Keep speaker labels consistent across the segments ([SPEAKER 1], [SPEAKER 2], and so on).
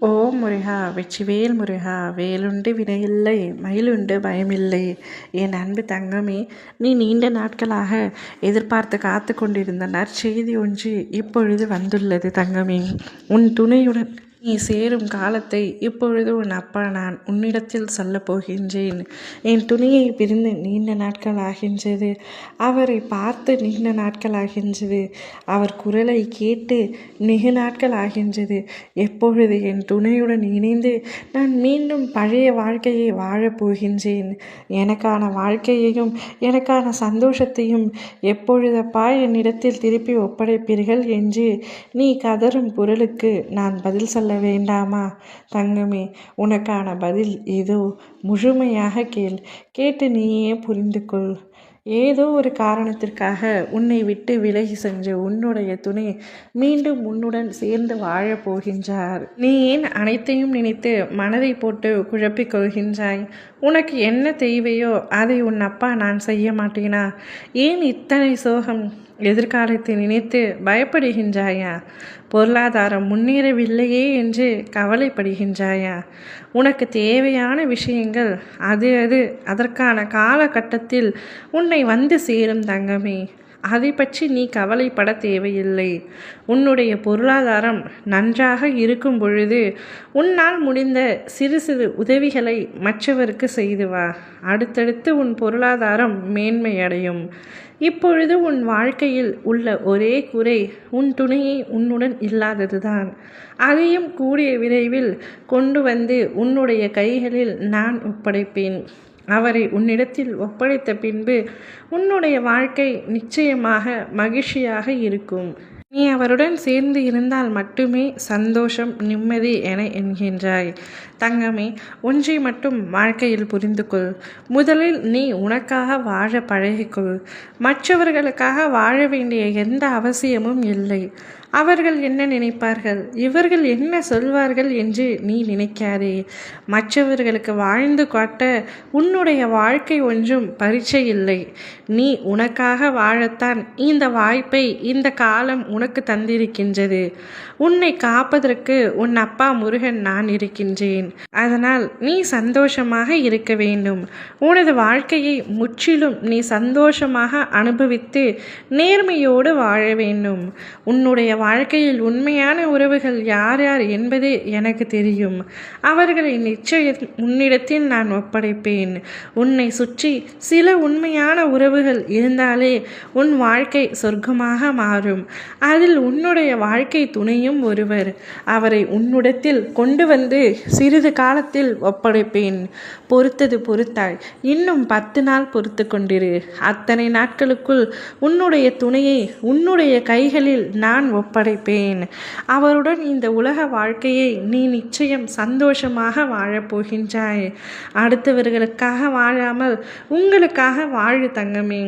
[SPEAKER 1] ஓம் முருகா வெற்றிவேல் முருகா வேலுண்டு வினையில்லை மயிலுண்டு பயமில்லை. என் அன்பு தங்கமே, நீ நீண்ட நாட்களாக எதிர்பார்த்து காத்து கொண்டிருந்த நற்செய்தி ஒன்று இப்பொழுது வந்துள்ளது தங்கமே. உன் துணையுடன் நீ சேரும் காலத்தை இப்பொழுது உன் அப்பா நான் உன்னிடத்தில் சொல்லப் போகின்றேன். என் துணையை பிரிந்து நீண்ட நாட்கள் ஆகின்றது. அவரை பார்த்து நீண்ட நாட்கள் ஆகின்றது. அவர் குரலை கேட்டு மிக நாட்கள் ஆகின்றது. எப்பொழுது என் துணையுடன் இணைந்து நான் மீண்டும் பழைய வாழ்க்கையை வாழப் போகின்றேன், எனக்கான வாழ்க்கையையும் எனக்கான சந்தோஷத்தையும் எப்பொழுதப்பா என்னிடத்தில் திருப்பி ஒப்படைப்பீர்கள் என்று நீ கதறும் குரலுக்கு நான் பதில் சொல்ல வேண்டாமா தங்கமே? உனக்கான பதில் இதோ. முழுமையாக கேட்டு நீயே புரிந்து கொள். ஏதோ ஒரு காரணத்திற்காக உன்னை விட்டு விலகி சென்ற உன்னுடைய துணை மீண்டும் உன்னுடன் சேர்ந்து வாழப் போகின்றார். நீ ஏன் அனைத்தையும் நினைத்து மனதை போட்டு குழப்பிக் கொள்கின்றாய்? உனக்கு என்ன தேவையோ அதை உன் அப்பா நான் செய்ய மாட்டேனா? ஏன் இத்தனை சோகம்? எதிர்காலத்தை நினைத்து பயப்படுகின்றாயா? பொருளாதாரம் முன்னேறவில்லையே என்று கவலைப்படுகின்றாயா? உனக்கு தேவையான விஷயங்கள் அதற்கான காலகட்டத்தில் உன்னை வந்து சேரும் தங்கமே. அதை பற்றி நீ கவலைப்பட தேவையில்லை. உன்னுடைய பொருளாதாரம் நன்றாக இருக்கும் பொழுது உன்னால் முடிந்த சிறு சிறு உதவிகளை மற்றவருக்கு செய்து வா. அடுத்தடுத்து உன் பொருளாதாரம் மேன்மையடையும். இப்பொழுது உன் வாழ்க்கையில் உள்ள ஒரே குறை உன் துணையை உன்னுடன் இல்லாததுதான். அதையும் கூடிய விரைவில் கொண்டு வந்து உன்னுடைய கைகளில் நான் ஒப்படைப்பேன். அவரை உன்னிடத்தில் ஒப்படைத்த பின்பு உன்னுடைய வாழ்க்கை நிச்சயமாக மகிழ்ச்சியாக இருக்கும். நீ அவருடன் சேர்ந்து இருந்தால் மட்டுமே சந்தோஷம் நிம்மதி என என்கின்றாய். தங்கமே, ஒன்றை மட்டும் வாழ்க்கையில் புரிந்து கொள். முதலில் நீ உனக்காக வாழ பழகிக்கொள். மற்றவர்களுக்காக வாழ வேண்டிய எந்த அவசியமும் இல்லை. அவர்கள் என்ன நினைப்பார்கள், இவர்கள் என்ன சொல்வார்கள் என்று நீ நினைக்காதே. மற்றவர்களுக்கு வாழ்ந்து காட்ட உன்னுடைய வாழ்க்கை ஒன்றும் பரீட்சை இல்லை. நீ உனக்காக வாழத்தான் இந்த வாய்ப்பை இந்த காலம் உனக்கு தந்திருக்கின்றது. உன்னை காப்பதற்கு உன் அப்பா முருகன் நான் இருக்கின்றேன். அதனால் நீ சந்தோஷமாக இருக்க வேண்டும். உனது வாழ்க்கையை முற்றிலும் நீ சந்தோஷமாக அனுபவித்து நேர்மையோடு வாழ வேண்டும். உன்னுடைய வாழ்க்கையில் உண்மையான உறவுகள் யார் யார் என்பது எனக்கு தெரியும். அவர்களை நிச்சயம் உன்னிடத்தில் நான் ஒப்படைப்பேன். உன்னை சுற்றி சில உண்மையான உறவுகள் இருந்தாலே உன் வாழ்க்கை சொர்க்கமாக மாறும். அதில் உன்னுடைய வாழ்க்கை துணையும் ஒருவர். அவரை உன்னிடத்தில் கொண்டு வந்து சிறிது காலத்தில் ஒப்படைப்பேன். பொறுத்தது பொறுத்தாய். இன்னும் 10 நாள் பொறுத்து கொண்டிரு. அத்தனை நாட்களுக்குள் உன்னுடைய துணையை உன்னுடைய கைகளில் நான் ஒப்படைப்பேன். அவருடன் இந்த உலக வாழ்க்கையை நீ நிச்சயம் சந்தோஷமாக வாழப்போகின்றாய். அடுத்தவர்களுக்காக வாழாமல் உங்களுக்காக வாழு தங்கமே.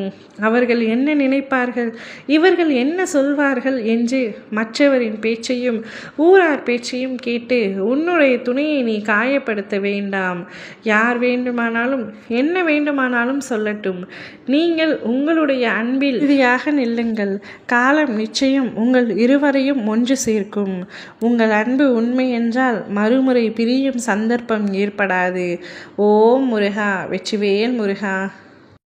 [SPEAKER 1] அவர்கள் என்ன நினைப்பார்கள், இவர்கள் என்ன சொல்வார்கள் என்று மற்றவரின் பேச்சையும் ஊரார் பேச்சையும் கேட்டு உன்னுடைய துணையை நீ காயப்படுத்த வேண்டாம். யார் வேண்டுமானாலும் என்ன வேண்டுமானாலும் சொல்லட்டும். நீங்கள் உங்களுடைய அன்பில் உறுதியாக நில்லுங்கள். காலம் நிச்சயம் உங்கள் இருவரையும் ஒன்று சேர்க்கும். உங்கள் அன்பு உண்மை என்றால் மறுமுறை பிரியும் சந்தர்ப்பம் ஏற்படாது. ஓம் முருகா வெற்றிவேல் முருகா.